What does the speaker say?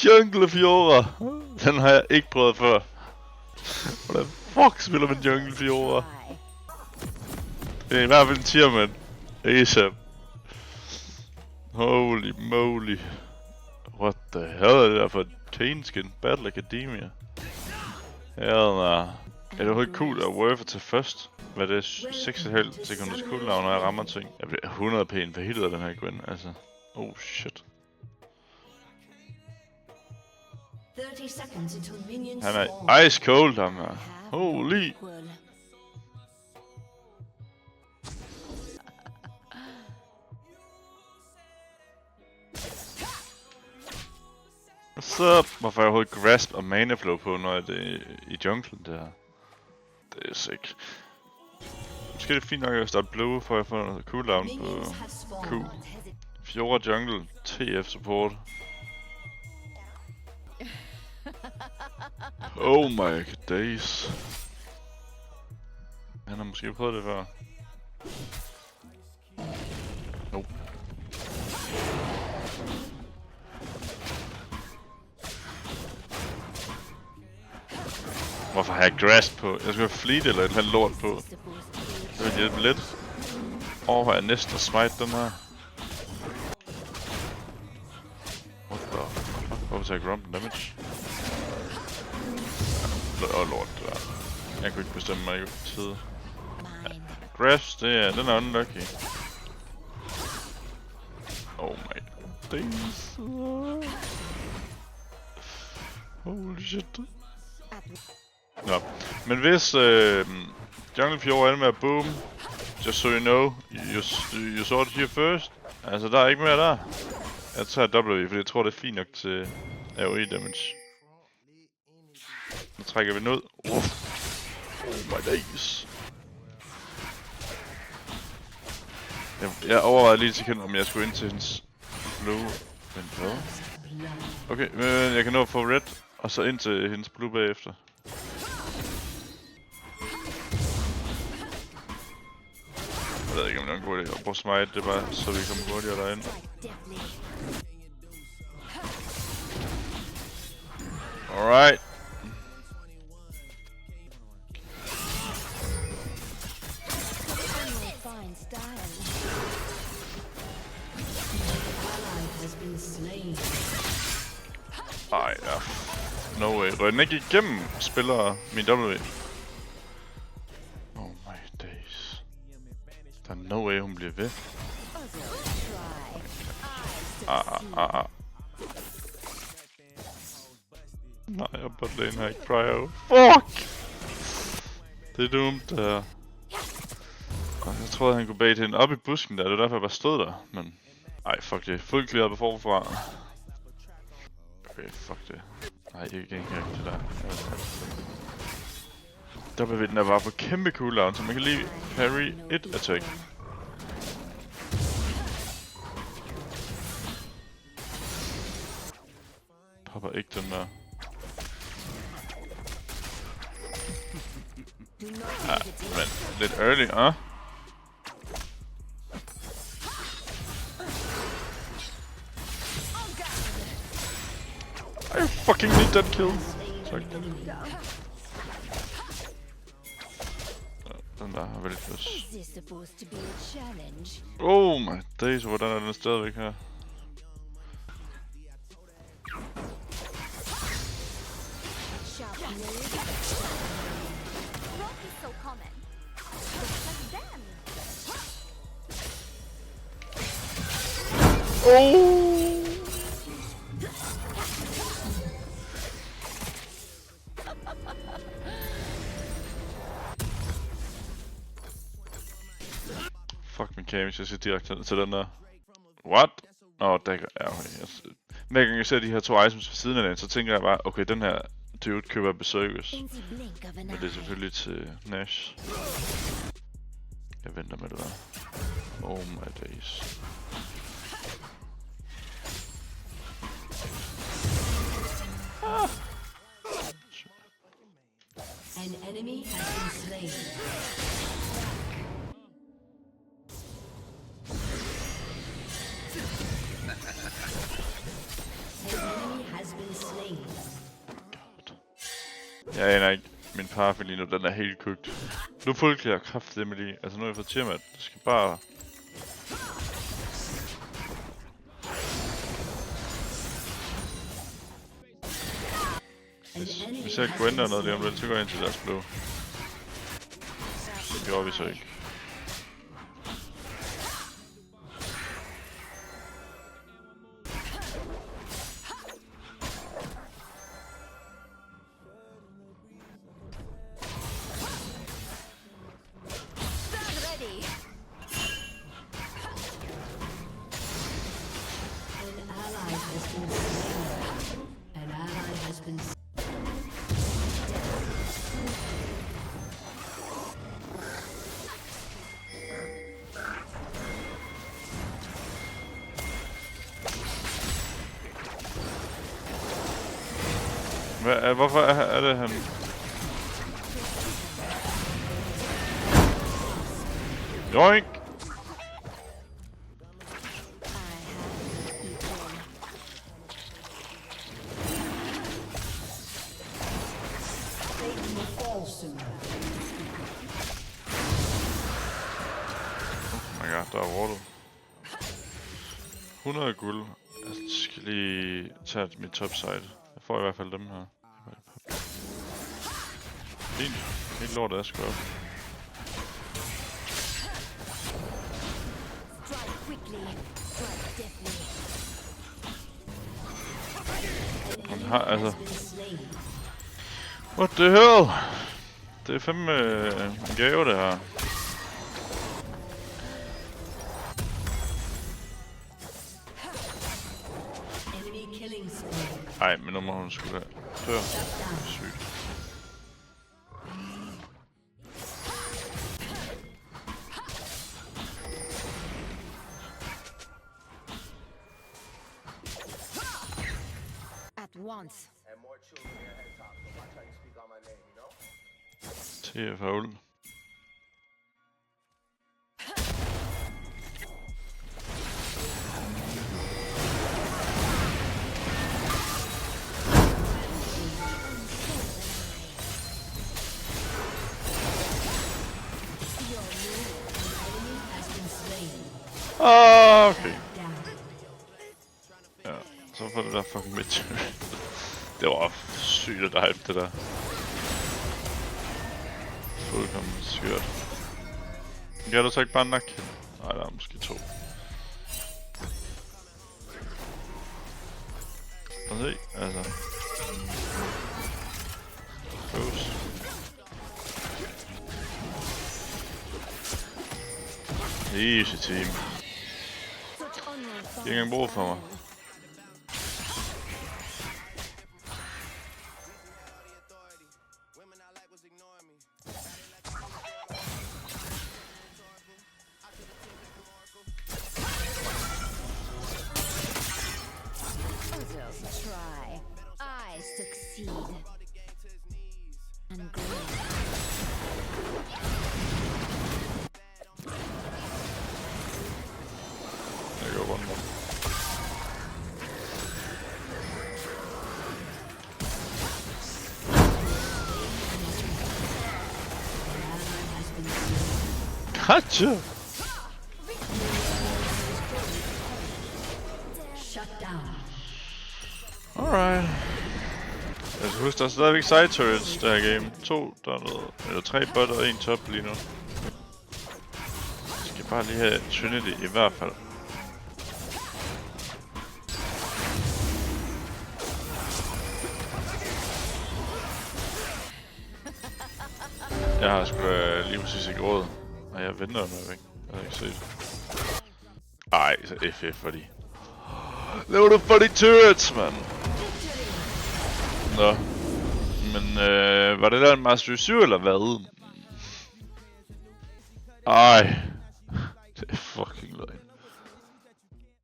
Jungle Fiora! Den har jeg ikke prøvet før. Hvordan fuck spiller man Jungle Fiora? Det er i hvert fald en tiermand. ASAP. Holy moly. What the hell er det der for et Kane skin? Battle Academia. Hell nah. Er det overhovedet cool at Worth at tage først? Hvad er det? 6,5 sekunders cooldown, når jeg rammer ting? Jeg bliver 100 pæn for helt af den her Gwen, altså. Oh shit. Han er ice cold, ham her. Holy. What's up? Hvorfor er jeg overhovedet grasp og mana flow på, når det er i junglen, det her? Det er sick. Måske er det fint nok at starte blue, for at få noget cooldown på Q. Fiora jungle, TF support. Oh my days. Han har måske prøvet det før. Nope. Hvorfor har jeg grasp på? Jeg skal have fleet eller et eller andet lort på. Det vil hjælpe lidt. Overvejer jeg næsten at smite den her. What the fuck? Hvorfor tager jeg grump damage? Åh lort, det der. Jeg kunne ikke bestemme mig i tid. Ja. Grasp, den er unlucky. Oh my days. Holy shit. Nå, men hvis Jungle Fiora ender med at boom, just so you know, you saw it here first. Altså, der er ikke mere der. Jeg tager W, fordi jeg tror, det er fint nok til AoE damage. Nu trækker vi ned. Oh my days. Jeg overvejede lige et sekund, om jeg skulle ind til hendes blue. Men hvad? Okay, men jeg kan nå at få red, og så ind til hendes blue bagefter. Jeg ved ikke, om det er en god idé at bruge smite, det er bare så vi kommer hurtigere derind. Alright. Ej, ja. No way. Røg den ikke igennem spiller min W? Oh my days. Der er no way, hun bliver ved. Nej, jeg bot lane har ikke cryo. Fuck! Det er dumt, det her. Jeg troede, han kunne bait hende op i busken der. Det er derfor, jeg bare stod der. Men... Ej, fuck det. Fuldt clearet på forfra. Okay, fuck det. Nej, ikke engang det der. Der bevæger den der bare på kæmpe cooldown, så man kan lige parry et attack. Popper ikke den der. Ja, men lidt early, I fucking need that kill. Tak. Den der har veldig plus. Oh my days, hvordan er den stadigvæk her? Oh! Fuck min camera, jeg ser direkte til den der. What? Dagger. Ja, okay. Hver gang jeg ser de her to items ved siden af den, så tænker jeg bare, okay, den her dude køber Berserkers. Men det er selvfølgelig til Nash. Jeg venter med det der. Oh my days. An enemy has been slain. An enemy has Jeg aner ikke. Min parfum lige nu, den er helt køgt. Nu fuldklæder jeg kraftedeme lige. Altså nu har jeg fået Tiamat. Det skal bare... Hvis jeg kunne ændre noget lige om lidt, så går jeg ind til deres blå. Det gjorde vi så ikke. Hvorfor er det han? Joink! Oh my god, der er warded. 100 guld. Jeg skal lige tage mit topside. Jeg får i hvert fald dem her. Fint. Helt lort er sgu op. Han har altså... What the hell? Det er fandme en gave det her. Ej, men nu må hun sgu da dør. Sygt. Once. TF er uld. Okay. Ja, så får det der fucking midt. Det var sygt at hype det der. Fuldkommen skørt. Kan du så ikke bare nakke? Nej, der er måske to. Lad os se, altså. Close. Easy team. De har ikke engang brug for mig. Gotcha! Alright. Jeg skal huske, der er stadigvæk side turrets der her game. 2 dernede, eller 3 bot og 1 top lige nu. Jeg skal bare lige have Trinity i hvert fald. Jeg har sgu da lige præcis ikke råd. Og jeg venter med væk. Jeg har ikke set. Ej, så FF for de. Laver du for de turrets, mand? Nå. Men var det der en Master 7 eller hvad? Ej. Det er fucking løgn.